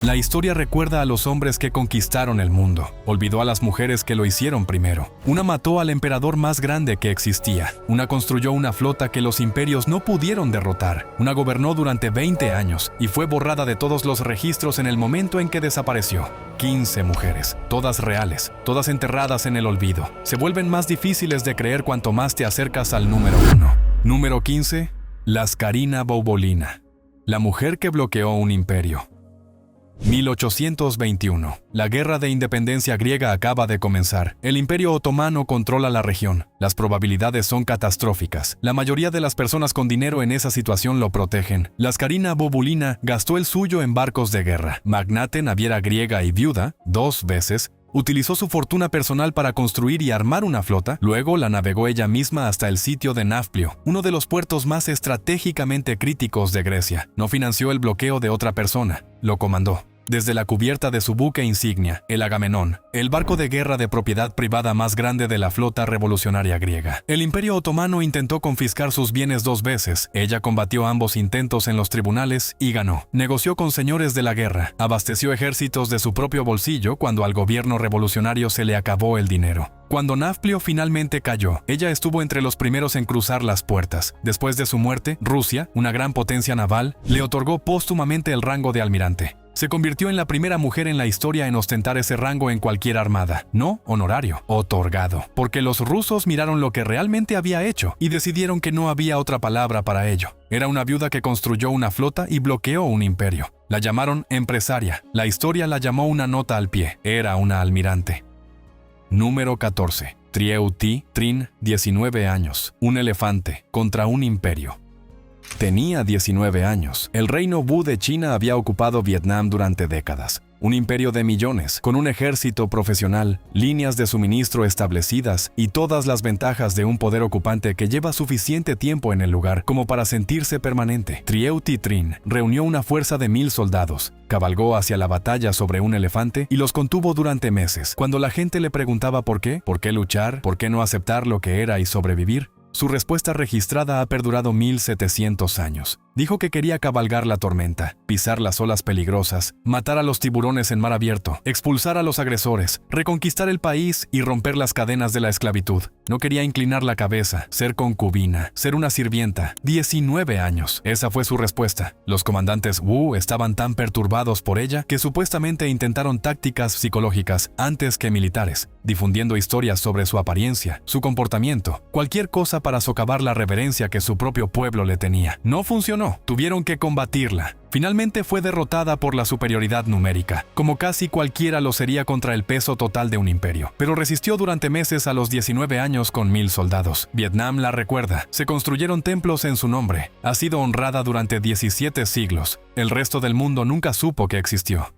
La historia recuerda a los hombres que conquistaron el mundo, olvidó a las mujeres que lo hicieron primero. Una mató al emperador más grande que existía, una construyó una flota que los imperios no pudieron derrotar, una gobernó durante 20 años y fue borrada de todos los registros en el momento en que desapareció. 15 mujeres, todas reales, todas enterradas en el olvido. Se vuelven más difíciles de creer cuanto más te acercas al número 1. Número 15. Laskarina Boubolina, la mujer que bloqueó un imperio. 1821. La guerra de independencia griega acaba de comenzar. El Imperio Otomano controla la región. Las probabilidades son catastróficas. La mayoría de las personas con dinero en esa situación lo protegen. Laskarina Boubolina gastó el suyo en barcos de guerra. Magnate, naviera griega y viuda, 2 veces, utilizó su fortuna personal para construir y armar una flota, luego la navegó ella misma hasta el sitio de Nafplio, uno de los puertos más estratégicamente críticos de Grecia. No financió el bloqueo de otra persona, lo comandó. Desde la cubierta de su buque insignia, el Agamenón, el barco de guerra de propiedad privada más grande de la flota revolucionaria griega. El Imperio Otomano intentó confiscar sus bienes 2 veces. Ella combatió ambos intentos en los tribunales y ganó. Negoció con señores de la guerra, abasteció ejércitos de su propio bolsillo cuando al gobierno revolucionario se le acabó el dinero. Cuando Nafplio finalmente cayó, ella estuvo entre los primeros en cruzar las puertas. Después de su muerte, Rusia, una gran potencia naval, le otorgó póstumamente el rango de almirante. Se convirtió en la primera mujer en la historia en ostentar ese rango en cualquier armada, no honorario, otorgado, porque los rusos miraron lo que realmente había hecho y decidieron que no había otra palabra para ello. Era una viuda que construyó una flota y bloqueó un imperio. La llamaron empresaria. La historia la llamó una nota al pie. Era una almirante. Número 14. Trieuti Trin, 19 años. Un elefante contra un imperio. Tenía 19 años. El reino Wu de China había ocupado Vietnam durante décadas. Un imperio de millones, con un ejército profesional, líneas de suministro establecidas y todas las ventajas de un poder ocupante que lleva suficiente tiempo en el lugar como para sentirse permanente. Trieuti Trin reunió una fuerza de 1000 soldados, cabalgó hacia la batalla sobre un elefante y los contuvo durante meses. Cuando la gente le preguntaba por qué luchar, por qué no aceptar lo que era y sobrevivir, su respuesta registrada ha perdurado 1700 años. Dijo que quería cabalgar la tormenta, pisar las olas peligrosas, matar a los tiburones en mar abierto, expulsar a los agresores, reconquistar el país y romper las cadenas de la esclavitud. No quería inclinar la cabeza, ser concubina, ser una sirvienta. 19 años. Esa fue su respuesta. Los comandantes Wu estaban tan perturbados por ella que supuestamente intentaron tácticas psicológicas antes que militares, difundiendo historias sobre su apariencia, su comportamiento, cualquier cosa para socavar la reverencia que su propio pueblo le tenía. No funcionó. Tuvieron que combatirla. Finalmente fue derrotada por la superioridad numérica, como casi cualquiera lo sería contra el peso total de un imperio. Pero resistió durante meses a los 19 años con 1000 soldados. Vietnam la recuerda. Se construyeron templos en su nombre. Ha sido honrada durante 17 siglos. El resto del mundo nunca supo que existió.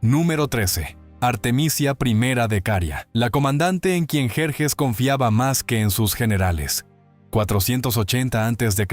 Número 13. Artemisia I de Caria, la comandante en quien Jerjes confiaba más que en sus generales. 480 a.C.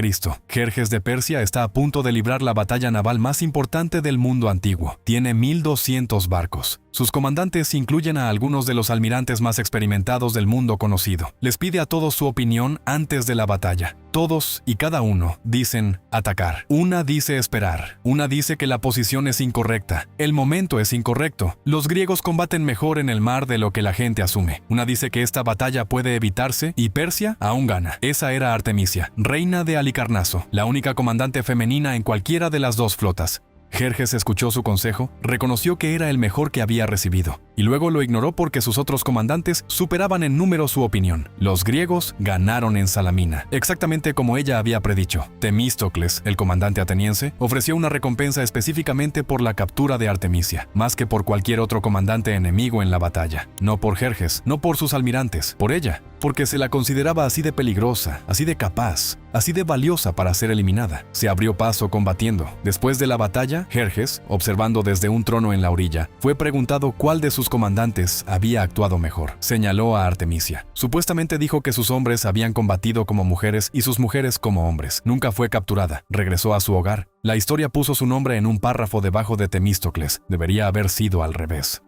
Jerjes de Persia está a punto de librar la batalla naval más importante del mundo antiguo. Tiene 1200 barcos. Sus comandantes incluyen a algunos de los almirantes más experimentados del mundo conocido. Les pide a todos su opinión antes de la batalla. Todos y cada uno dicen atacar. Una dice esperar. Una dice que la posición es incorrecta. El momento es incorrecto. Los griegos combaten mejor en el mar de lo que la gente asume. Una dice que esta batalla puede evitarse y Persia aún gana. Esa era Artemisia, reina de Halicarnaso, la única comandante femenina en cualquiera de las 2 flotas. Jerjes escuchó su consejo, reconoció que era el mejor que había recibido, y luego lo ignoró porque sus otros comandantes superaban en número su opinión. Los griegos ganaron en Salamina, exactamente como ella había predicho. Temístocles, el comandante ateniense, ofreció una recompensa específicamente por la captura de Artemisia, más que por cualquier otro comandante enemigo en la batalla. No por Jerjes, no por sus almirantes, por ella, porque se la consideraba así de peligrosa, así de capaz, así de valiosa para ser eliminada. Se abrió paso combatiendo. Después de la batalla, Jerjes, observando desde un trono en la orilla, fue preguntado cuál de sus comandantes había actuado mejor. Señaló a Artemisia. Supuestamente dijo que sus hombres habían combatido como mujeres y sus mujeres como hombres. Nunca fue capturada. Regresó a su hogar. La historia puso su nombre en un párrafo debajo de Temístocles. Debería haber sido al revés.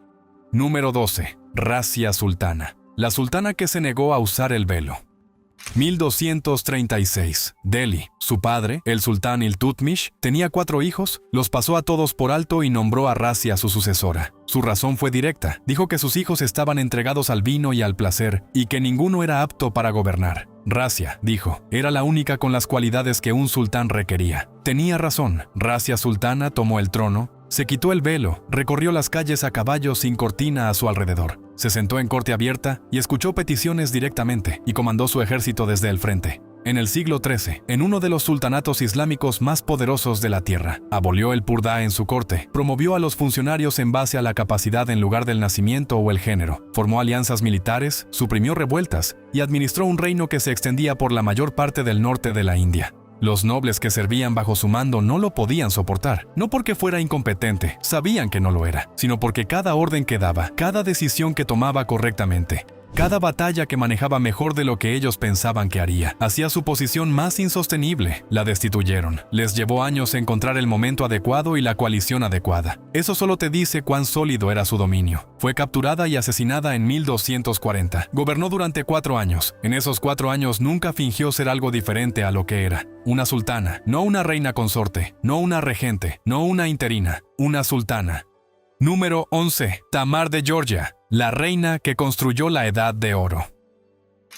Número 12. Rasia Sultana. La sultana que se negó a usar el velo. 1236. Delhi. Su padre, el sultán Iltutmish, tenía 4 hijos, los pasó a todos por alto y nombró a Razia su sucesora. Su razón fue directa. Dijo que sus hijos estaban entregados al vino y al placer, y que ninguno era apto para gobernar. Razia, dijo, era la única con las cualidades que un sultán requería. Tenía razón. Razia sultana tomó el trono, se quitó el velo, recorrió las calles a caballo sin cortina a su alrededor. Se sentó en corte abierta y escuchó peticiones directamente y comandó su ejército desde el frente. En el siglo XIII, en uno de los sultanatos islámicos más poderosos de la tierra, abolió el purdá en su corte, promovió a los funcionarios en base a la capacidad en lugar del nacimiento o el género, formó alianzas militares, suprimió revueltas y administró un reino que se extendía por la mayor parte del norte de la India. Los nobles que servían bajo su mando no lo podían soportar, no porque fuera incompetente, sabían que no lo era, sino porque cada orden que daba, cada decisión que tomaba correctamente, cada batalla que manejaba mejor de lo que ellos pensaban que haría, hacía su posición más insostenible. La destituyeron. Les llevó años encontrar el momento adecuado y la coalición adecuada. Eso solo te dice cuán sólido era su dominio. Fue capturada y asesinada en 1240. Gobernó durante 4 años. En esos 4 años nunca fingió ser algo diferente a lo que era. Una sultana, no una reina consorte, no una regente, no una interina, una sultana. Número 11. Tamar de Georgia, la reina que construyó la Edad de Oro.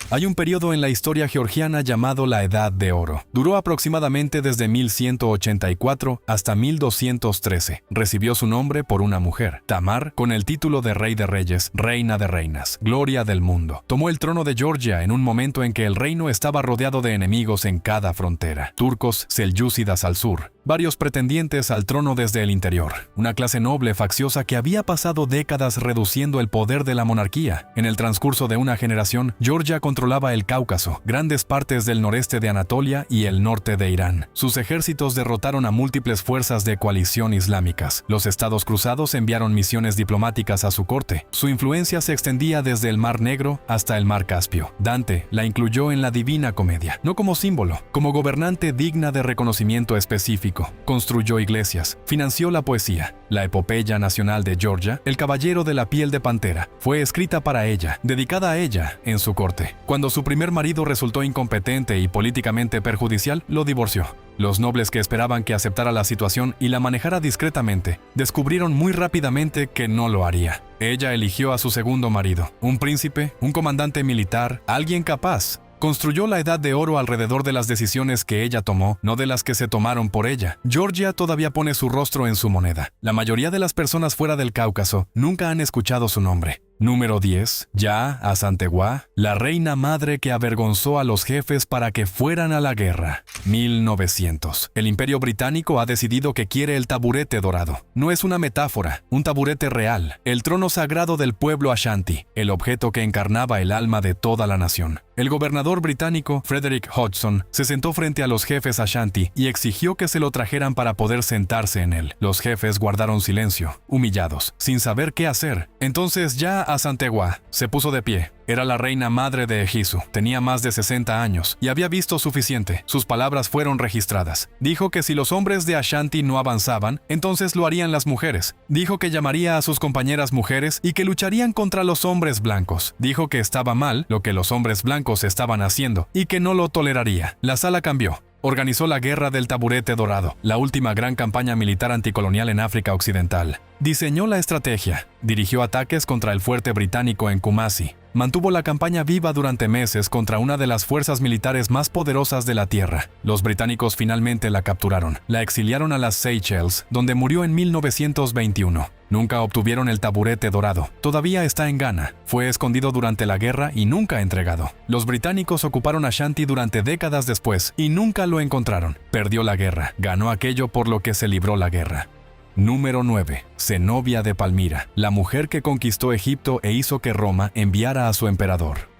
Hay un periodo en la historia georgiana llamado la Edad de Oro. Duró aproximadamente desde 1184 hasta 1213. Recibió su nombre por una mujer, Tamar, con el título de Rey de Reyes, Reina de Reinas, Gloria del Mundo. Tomó el trono de Georgia en un momento en que el reino estaba rodeado de enemigos en cada frontera. Turcos, selyúcidas al sur, varios pretendientes al trono desde el interior, una clase noble facciosa que había pasado décadas reduciendo el poder de la monarquía. En el transcurso de una generación, Georgia controlaba el Cáucaso, grandes partes del noreste de Anatolia y el norte de Irán. Sus ejércitos derrotaron a múltiples fuerzas de coalición islámicas. Los estados cruzados enviaron misiones diplomáticas a su corte. Su influencia se extendía desde el Mar Negro hasta el Mar Caspio. Dante la incluyó en la Divina Comedia, no como símbolo, como gobernante digna de reconocimiento específico. Construyó iglesias, financió la poesía. La epopeya nacional de Georgia, El caballero de la piel de pantera, fue escrita para ella, dedicada a ella, en su corte. Cuando su primer marido resultó incompetente y políticamente perjudicial, lo divorció. Los nobles que esperaban que aceptara la situación y la manejara discretamente, descubrieron muy rápidamente que no lo haría. Ella eligió a su segundo marido, un príncipe, un comandante militar, alguien capaz. Construyó la Edad de Oro alrededor de las decisiones que ella tomó, no de las que se tomaron por ella. Georgia todavía pone su rostro en su moneda. La mayoría de las personas fuera del Cáucaso nunca han escuchado su nombre. Número 10. Ya Asantewaa, la reina madre que avergonzó a los jefes para que fueran a la guerra. 1900. El Imperio Británico ha decidido que quiere el taburete dorado. No es una metáfora, un taburete real. El trono sagrado del pueblo Ashanti, el objeto que encarnaba el alma de toda la nación. El gobernador británico Frederick Hodgson se sentó frente a los jefes Ashanti y exigió que se lo trajeran para poder sentarse en él. Los jefes guardaron silencio, humillados, sin saber qué hacer. Entonces ya Asantewaa se puso de pie. Era la reina madre de Ejisu, tenía más de 60 años y había visto suficiente. Sus palabras fueron registradas. Dijo que si los hombres de Ashanti no avanzaban, entonces lo harían las mujeres. Dijo que llamaría a sus compañeras mujeres y que lucharían contra los hombres blancos. Dijo que estaba mal lo que los hombres blancos estaban haciendo y que no lo toleraría. La sala cambió. Organizó la Guerra del Taburete Dorado, la última gran campaña militar anticolonial en África Occidental. Diseñó la estrategia, dirigió ataques contra el fuerte británico en Kumasi, mantuvo la campaña viva durante meses contra una de las fuerzas militares más poderosas de la Tierra. Los británicos finalmente la capturaron, la exiliaron a las Seychelles, donde murió en 1921. Nunca obtuvieron el taburete dorado. Todavía está en Ghana. Fue escondido durante la guerra y nunca entregado. Los británicos ocuparon Ashanti durante décadas después y nunca lo encontraron. Perdió la guerra. Ganó aquello por lo que se libró la guerra. Número 9. Zenobia de Palmira, la mujer que conquistó Egipto e hizo que Roma enviara a su emperador.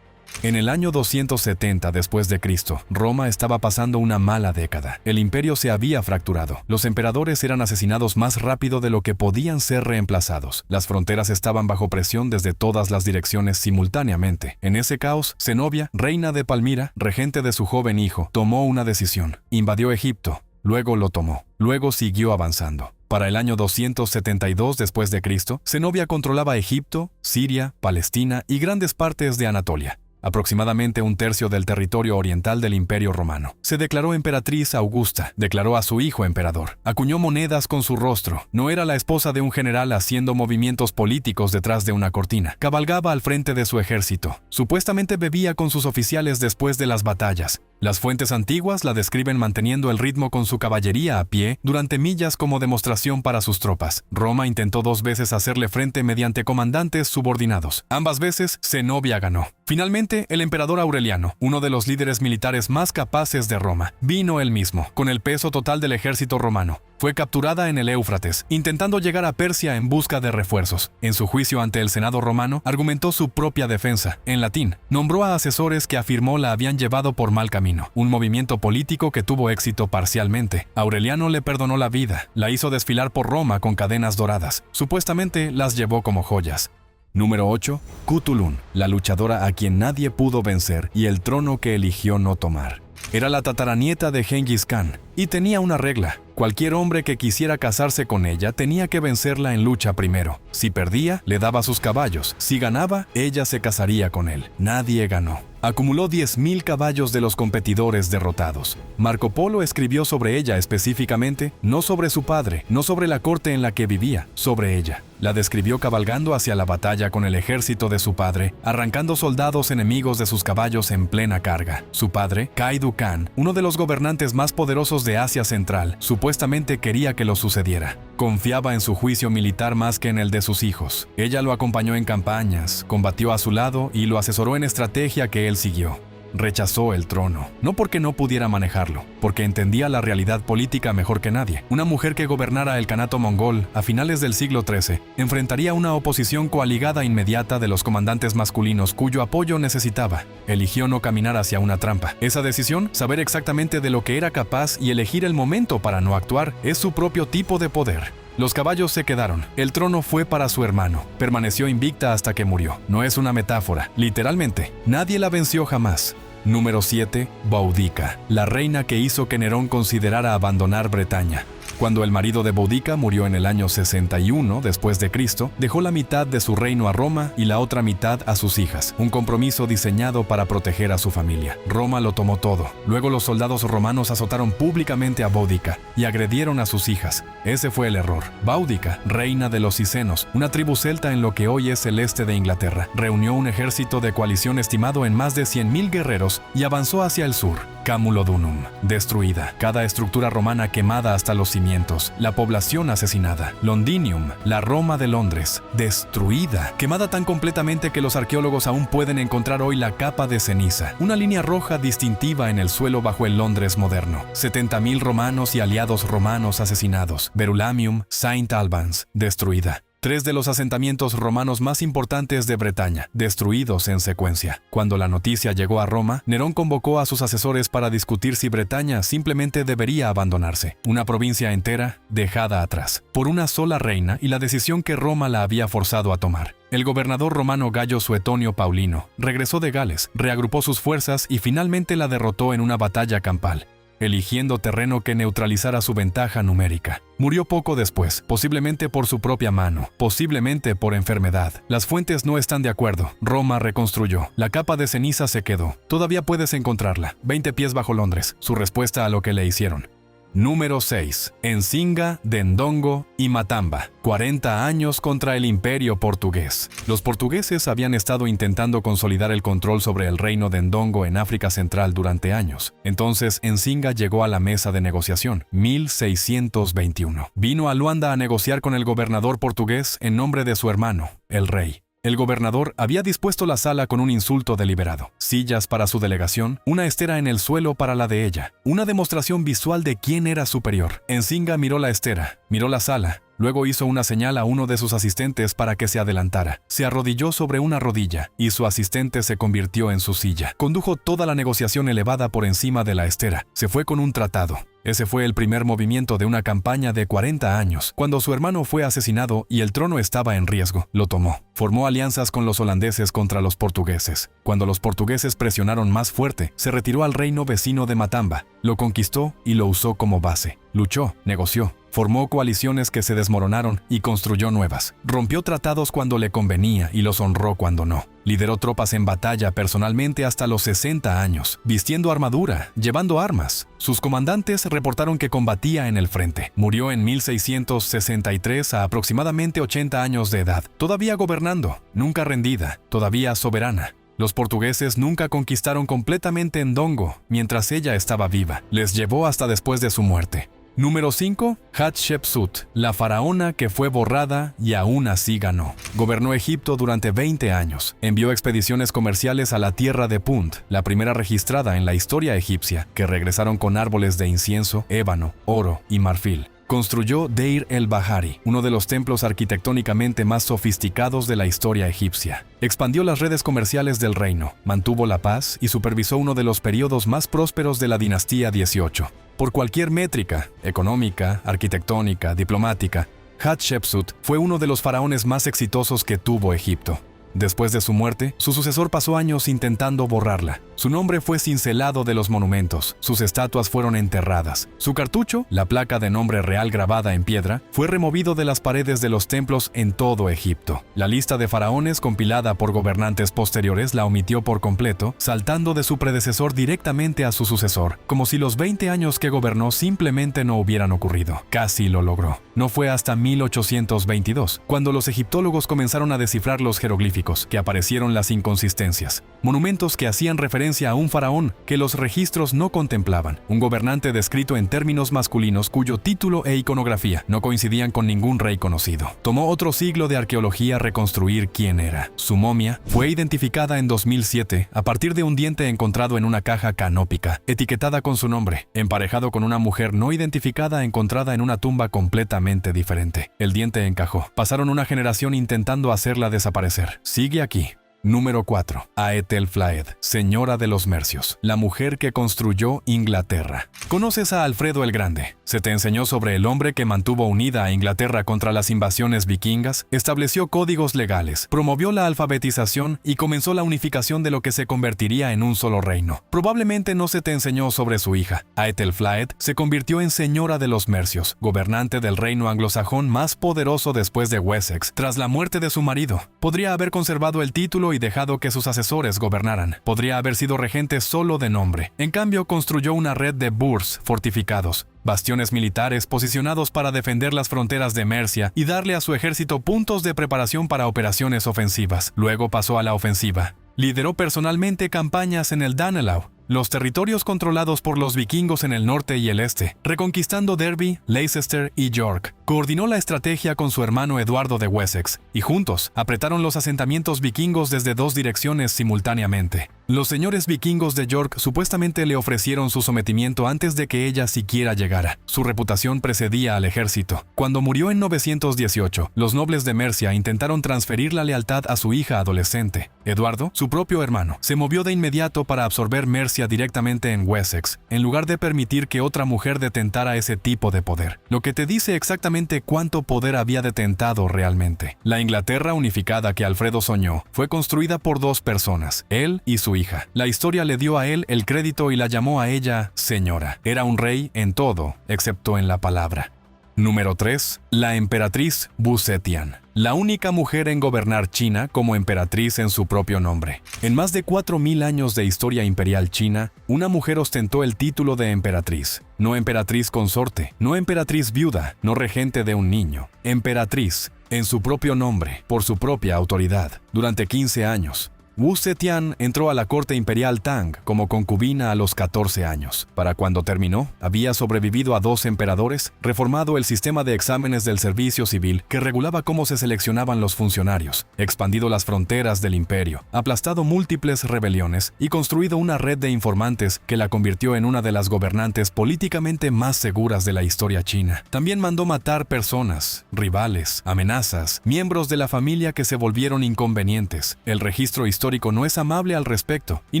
En el año 270 después de Cristo, Roma estaba pasando una mala década. El imperio se había fracturado. Los emperadores eran asesinados más rápido de lo que podían ser reemplazados. Las fronteras estaban bajo presión desde todas las direcciones simultáneamente. En ese caos, Zenobia, reina de Palmira, regente de su joven hijo, tomó una decisión. Invadió Egipto. Luego lo tomó. Luego siguió avanzando. Para el año 272 después de Cristo, Zenobia controlaba Egipto, Siria, Palestina y grandes partes de Anatolia. aproximadamente un tercio del territorio oriental del Imperio Romano. Se declaró emperatriz Augusta, declaró a su hijo emperador, acuñó monedas con su rostro, no era la esposa de un general haciendo movimientos políticos detrás de una cortina, cabalgaba al frente de su ejército, supuestamente bebía con sus oficiales después de las batallas. Las fuentes antiguas la describen manteniendo el ritmo con su caballería a pie durante millas como demostración para sus tropas. Roma intentó 2 veces hacerle frente mediante comandantes subordinados. Ambas veces, Zenobia ganó. Finalmente, el emperador Aureliano, uno de los líderes militares más capaces de Roma, vino él mismo, con el peso total del ejército romano. Fue capturada en el Éufrates, intentando llegar a Persia en busca de refuerzos. En su juicio ante el Senado romano, argumentó su propia defensa. En latín, nombró a asesores que afirmó la habían llevado por mal camino, un movimiento político que tuvo éxito parcialmente. Aureliano le perdonó la vida, la hizo desfilar por Roma con cadenas doradas. Supuestamente las llevó como joyas. Número 8. Cutulún, la luchadora a quien nadie pudo vencer y el trono que eligió no tomar. Era la tataranieta de Gengis Khan y tenía una regla. Cualquier hombre que quisiera casarse con ella tenía que vencerla en lucha primero. Si perdía, le daba sus caballos. Si ganaba, ella se casaría con él. Nadie ganó. Acumuló 10.000 caballos de los competidores derrotados. Marco Polo escribió sobre ella específicamente, no sobre su padre, no sobre la corte en la que vivía, sobre ella. La describió cabalgando hacia la batalla con el ejército de su padre, arrancando soldados enemigos de sus caballos en plena carga. Su padre, Kaidu Khan, uno de los gobernantes más poderosos de Asia Central, supuestamente quería que lo sucediera. Confiaba en su juicio militar más que en el de sus hijos. Ella lo acompañó en campañas, combatió a su lado y lo asesoró en estrategia que él siguió. Rechazó el trono, no porque no pudiera manejarlo, porque entendía la realidad política mejor que nadie. Una mujer que gobernara el Kanato mongol a finales del siglo XIII enfrentaría una oposición coaligada inmediata de los comandantes masculinos cuyo apoyo necesitaba. Eligió no caminar hacia una trampa. Esa decisión, saber exactamente de lo que era capaz y elegir el momento para no actuar, es su propio tipo de poder. Los caballos se quedaron. El trono fue para su hermano. Permaneció invicta hasta que murió. No es una metáfora. Literalmente, nadie la venció jamás. Número 7. Boudica, la reina que hizo que Nerón considerara abandonar Bretaña. Cuando el marido de Boudica murió en el año 61 después de Cristo, dejó la mitad de su reino a Roma y la otra mitad a sus hijas, un compromiso diseñado para proteger a su familia. Roma lo tomó todo. Luego los soldados romanos azotaron públicamente a Boudica y agredieron a sus hijas. Ese fue el error. Boudica, reina de los Cicenos, una tribu celta en lo que hoy es el este de Inglaterra, reunió un ejército de coalición estimado en más de 100.000 guerreros y avanzó hacia el sur. Camulodunum, destruida. Cada estructura romana quemada hasta los cimientos. La población asesinada. Londinium, la Roma de Londres, destruida. Quemada tan completamente que los arqueólogos aún pueden encontrar hoy la capa de ceniza. Una línea roja distintiva en el suelo bajo el Londres moderno. 70.000 romanos y aliados romanos asesinados. Verulamium, Saint Albans, destruida. 3 de los asentamientos romanos más importantes de Bretaña, destruidos en secuencia. Cuando la noticia llegó a Roma, Nerón convocó a sus asesores para discutir si Bretaña simplemente debería abandonarse. Una provincia entera dejada atrás, por una sola reina y la decisión que Roma la había forzado a tomar. El gobernador romano Gayo Suetonio Paulino regresó de Gales, reagrupó sus fuerzas y finalmente la derrotó en una batalla campal, eligiendo terreno que neutralizara su ventaja numérica. Murió poco después, posiblemente por su propia mano, posiblemente por enfermedad. Las fuentes no están de acuerdo. Roma reconstruyó. La capa de ceniza se quedó. Todavía puedes encontrarla. 20 pies bajo Londres. Su respuesta a lo que le hicieron. Número 6. Nzinga, Dendongo y Matamba. 40 años contra el Imperio portugués. Los portugueses habían estado intentando consolidar el control sobre el reino de Ndongo en África Central durante años. Entonces, Nzinga llegó a la mesa de negociación, 1621. Vino a Luanda a negociar con el gobernador portugués en nombre de su hermano, el rey. El gobernador había dispuesto la sala con un insulto deliberado. Sillas para su delegación, una estera en el suelo para la de ella. Una demostración visual de quién era superior. Nzinga miró la estera, miró la sala. Luego hizo una señal a uno de sus asistentes para que se adelantara. Se arrodilló sobre una rodilla y su asistente se convirtió en su silla. Condujo toda la negociación elevada por encima de la estera. Se fue con un tratado. Ese fue el primer movimiento de una campaña de 40 años. Cuando su hermano fue asesinado y el trono estaba en riesgo, lo tomó. Formó alianzas con los holandeses contra los portugueses. Cuando los portugueses presionaron más fuerte, se retiró al reino vecino de Matamba. Lo conquistó y lo usó como base. Luchó, negoció. formó coaliciones que se desmoronaron y construyó nuevas. Rompió tratados cuando le convenía y los honró cuando no. Lideró tropas en batalla personalmente hasta los 60 años, vistiendo armadura, llevando armas. Sus comandantes reportaron que combatía en el frente. Murió en 1663 a aproximadamente 80 años de edad, todavía gobernando, nunca rendida, todavía soberana. Los portugueses nunca conquistaron completamente Ndongo mientras ella estaba viva. Les llevó hasta después de su muerte. Número 5. Hatshepsut, la faraona que fue borrada y aún así ganó. Gobernó Egipto durante 20 años. Envió expediciones comerciales a la tierra de Punt, la primera registrada en la historia egipcia, que regresaron con árboles de incienso, ébano, oro y marfil. Construyó Deir el-Bahari, uno de los templos arquitectónicamente más sofisticados de la historia egipcia. Expandió las redes comerciales del reino, mantuvo la paz y supervisó uno de los periodos más prósperos de la dinastía 18. Por cualquier métrica, económica, arquitectónica, diplomática, Hatshepsut fue uno de los faraones más exitosos que tuvo Egipto. Después de su muerte, su sucesor pasó años intentando borrarla. Su nombre fue cincelado de los monumentos, sus estatuas fueron enterradas. Su cartucho, la placa de nombre real grabada en piedra, fue removido de las paredes de los templos en todo Egipto. La lista de faraones compilada por gobernantes posteriores la omitió por completo, saltando de su predecesor directamente a su sucesor, como si los 20 años que gobernó simplemente no hubieran ocurrido. Casi lo logró. No fue hasta 1822, cuando los egiptólogos comenzaron a descifrar los jeroglíficos, que aparecieron las inconsistencias. Monumentos que hacían referencia a un faraón que los registros no contemplaban. Un gobernante descrito en términos masculinos cuyo título e iconografía no coincidían con ningún rey conocido. Tomó otro siglo de arqueología reconstruir quién era. Su momia fue identificada en 2007 a partir de un diente encontrado en una caja canópica, etiquetada con su nombre, emparejado con una mujer no identificada encontrada en una tumba completamente diferente. El diente encajó. Pasaron una generación intentando hacerla desaparecer. Sigue aquí. Número 4. Aethelflaed, señora de los Mercios, la mujer que construyó Inglaterra. ¿Conoces a Alfredo el Grande? Se te enseñó sobre el hombre que mantuvo unida a Inglaterra contra las invasiones vikingas, estableció códigos legales, promovió la alfabetización y comenzó la unificación de lo que se convertiría en un solo reino. Probablemente no se te enseñó sobre su hija. Aethelflaed se convirtió en señora de los Mercios, gobernante del reino anglosajón más poderoso después de Wessex, tras la muerte de su marido. Podría haber conservado el título y dejado que sus asesores gobernaran. Podría haber sido regente solo de nombre. En cambio, construyó una red de burhs fortificados, bastiones militares posicionados para defender las fronteras de Mercia y darle a su ejército puntos de preparación para operaciones ofensivas. Luego pasó a la ofensiva. Lideró personalmente campañas en el Danelaw, los territorios controlados por los vikingos en el norte y el este, reconquistando Derby, Leicester y York. Coordinó la estrategia con su hermano Eduardo de Wessex, y juntos apretaron los asentamientos vikingos desde dos direcciones simultáneamente. Los señores vikingos de York supuestamente le ofrecieron su sometimiento antes de que ella siquiera llegara. Su reputación precedía al ejército. Cuando murió en 918, los nobles de Mercia intentaron transferir la lealtad a su hija adolescente. Eduardo, su propio hermano, se movió de inmediato para absorber Mercia directamente en Wessex, en lugar de permitir que otra mujer detentara ese tipo de poder. Lo que te dice exactamente cuánto poder había detentado realmente. La Inglaterra unificada que Alfredo soñó fue construida por dos personas, él y su hija. La historia le dio a él el crédito y la llamó a ella señora. Era un rey en todo, excepto en la palabra. Número 3. La emperatriz Wu Zetian, la única mujer en gobernar China como emperatriz en su propio nombre. En más de 4000 años de historia imperial china, una mujer ostentó el título de emperatriz. No emperatriz consorte, no emperatriz viuda, no regente de un niño. Emperatriz, en su propio nombre, por su propia autoridad, durante 15 años. Wu Zetian entró a la corte imperial Tang como concubina a los 14 años. Para cuando terminó, había sobrevivido a 2 emperadores, reformado el sistema de exámenes del servicio civil que regulaba cómo se seleccionaban los funcionarios, expandido las fronteras del imperio, aplastado múltiples rebeliones y construido una red de informantes que la convirtió en una de las gobernantes políticamente más seguras de la historia china. También mandó matar personas, rivales, amenazas, miembros de la familia que se volvieron inconvenientes. El registro histórico no es amable al respecto, y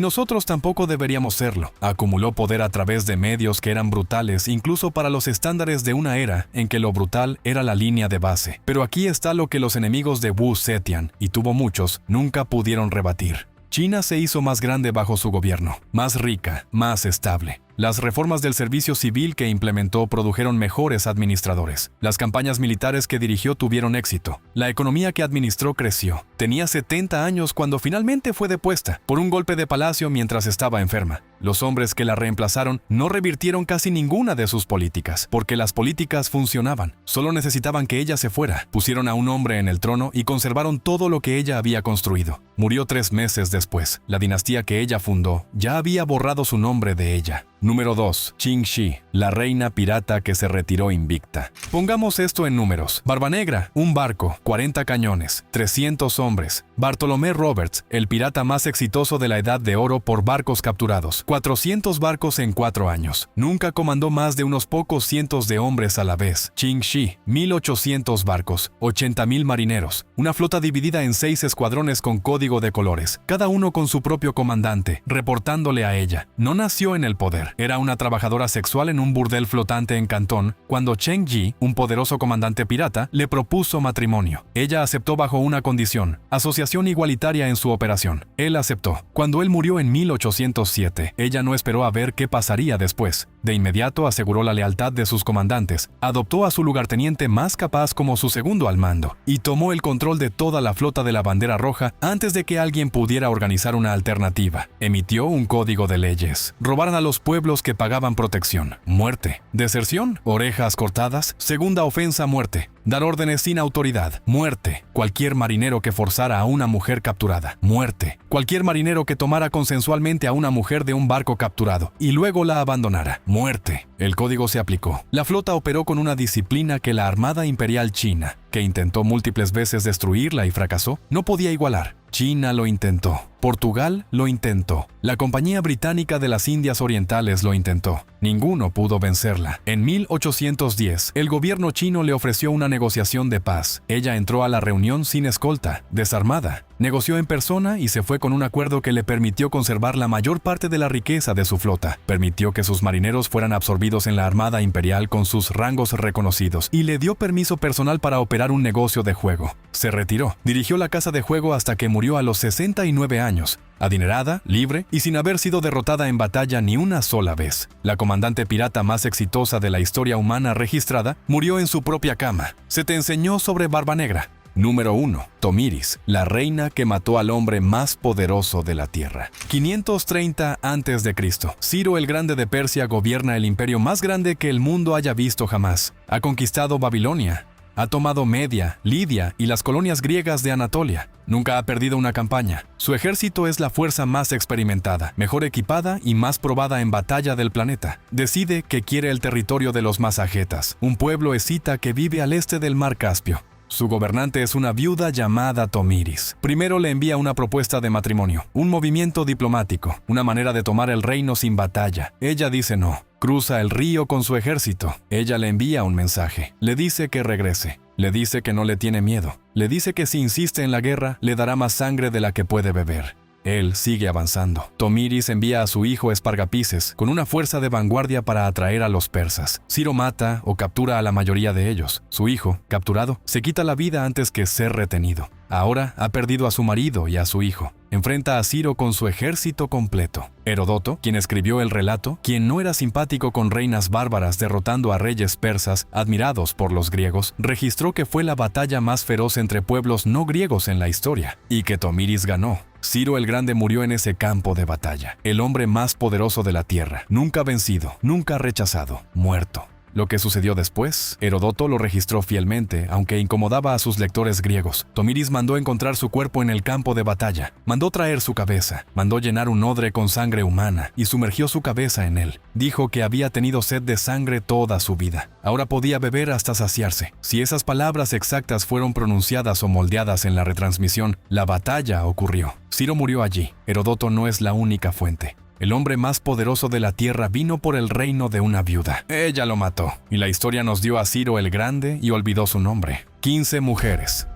nosotros tampoco deberíamos serlo. Acumuló poder a través de medios que eran brutales incluso para los estándares de una era en que lo brutal era la línea de base. Pero aquí está lo que los enemigos de Wu Zetian, y tuvo muchos, nunca pudieron rebatir. China se hizo más grande bajo su gobierno, más rica, más estable. Las reformas del servicio civil que implementó produjeron mejores administradores. Las campañas militares que dirigió tuvieron éxito. La economía que administró creció. Tenía 70 años cuando finalmente fue depuesta por un golpe de palacio mientras estaba enferma. Los hombres que la reemplazaron no revirtieron casi ninguna de sus políticas, porque las políticas funcionaban. Solo necesitaban que ella se fuera. Pusieron a un hombre en el trono y conservaron todo lo que ella había construido. Murió 3 meses después. La dinastía que ella fundó ya había borrado su nombre de ella. Número 2. Qin Shi, la reina pirata que se retiró invicta. Pongamos esto en números. Barba Negra, un barco, 40 cañones, 300 hombres. Bartolomé Roberts, el pirata más exitoso de la Edad de Oro por barcos capturados, 400 barcos en 4 años. Nunca comandó más de unos pocos cientos de hombres a la vez. Qin Shi, 1800 barcos, 80,000 marineros. Una flota dividida en 6 escuadrones con código de colores, cada uno con su propio comandante, reportándole a ella. No nació en el poder. Era una trabajadora sexual en un burdel flotante en Cantón cuando Cheng Yi, un poderoso comandante pirata, le propuso matrimonio. Ella aceptó bajo una condición: asociación igualitaria en su operación. Él aceptó. Cuando él murió en 1807, ella no esperó a ver qué pasaría después. De inmediato aseguró la lealtad de sus comandantes, adoptó a su lugarteniente más capaz como su segundo al mando, y tomó el control de toda la flota de la bandera roja antes de que alguien pudiera organizar una alternativa. Emitió un código de leyes. Robaron a los pueblos que pagaban protección. Muerte. Deserción. Orejas cortadas. Segunda ofensa, muerte. Dar órdenes sin autoridad. Muerte. Cualquier marinero que forzara a una mujer capturada. Muerte. Cualquier marinero que tomara consensualmente a una mujer de un barco capturado y luego la abandonara. Muerte. El código se aplicó. La flota operó con una disciplina que la Armada Imperial China, que intentó múltiples veces destruirla y fracasó, no podía igualar. China lo intentó. Portugal lo intentó. La Compañía Británica de las Indias Orientales lo intentó. Ninguno pudo vencerla. En 1810, el gobierno chino le ofreció una negociación de paz. Ella entró a la reunión sin escolta, desarmada. Negoció en persona y se fue con un acuerdo que le permitió conservar la mayor parte de la riqueza de su flota. Permitió que sus marineros fueran absorbidos en la Armada Imperial con sus rangos reconocidos y le dio permiso personal para operar un negocio de juego. Se retiró. Dirigió la casa de juego hasta que murió a los 69 años. Adinerada, libre y sin haber sido derrotada en batalla ni una sola vez. La comandante pirata más exitosa de la historia humana registrada murió en su propia cama. Se te enseñó sobre Barba Negra. Número 1. Tomiris, la reina que mató al hombre más poderoso de la tierra. 530 a.C. Ciro el Grande de Persia gobierna el imperio más grande que el mundo haya visto jamás. Ha conquistado Babilonia. Ha tomado Media, Lidia y las colonias griegas de Anatolia. Nunca ha perdido una campaña. Su ejército es la fuerza más experimentada, mejor equipada y más probada en batalla del planeta. Decide que quiere el territorio de los masagetas, un pueblo escita que vive al este del mar Caspio. Su gobernante es una viuda llamada Tomiris. Primero le envía una propuesta de matrimonio, un movimiento diplomático, una manera de tomar el reino sin batalla. Ella dice no. Cruza el río con su ejército. Ella le envía un mensaje. Le dice que regrese. Le dice que no le tiene miedo. Le dice que si insiste en la guerra, le dará más sangre de la que puede beber. Él sigue avanzando. Tomiris envía a su hijo Espargapises con una fuerza de vanguardia para atraer a los persas. Ciro mata o captura a la mayoría de ellos. Su hijo, capturado, se quita la vida antes que ser retenido. Ahora ha perdido a su marido y a su hijo. Enfrenta a Ciro con su ejército completo. Heródoto, quien escribió el relato, quien no era simpático con reinas bárbaras derrotando a reyes persas admirados por los griegos, registró que fue la batalla más feroz entre pueblos no griegos en la historia, y que Tomiris ganó. Ciro el Grande murió en ese campo de batalla, el hombre más poderoso de la tierra, nunca vencido, nunca rechazado, muerto. Lo que sucedió después, Heródoto lo registró fielmente, aunque incomodaba a sus lectores griegos. Tomiris mandó encontrar su cuerpo en el campo de batalla, mandó traer su cabeza, mandó llenar un odre con sangre humana y sumergió su cabeza en él. Dijo que había tenido sed de sangre toda su vida. Ahora podía beber hasta saciarse. Si esas palabras exactas fueron pronunciadas o moldeadas en la retransmisión, la batalla ocurrió. Ciro murió allí. Heródoto no es la única fuente. El hombre más poderoso de la tierra vino por el reino de una viuda. Ella lo mató, y la historia nos dio a Ciro el Grande y olvidó su nombre. 15 mujeres.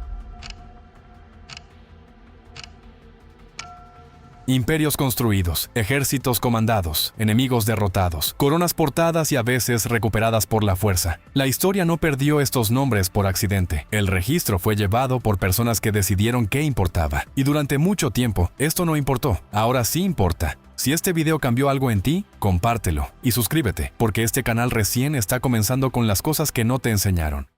Imperios construidos, ejércitos comandados, enemigos derrotados, coronas portadas y a veces recuperadas por la fuerza. La historia no perdió estos nombres por accidente. El registro fue llevado por personas que decidieron qué importaba. Y durante mucho tiempo, esto no importó. Ahora sí importa. Si este video cambió algo en ti, compártelo y suscríbete, porque este canal recién está comenzando con las cosas que no te enseñaron.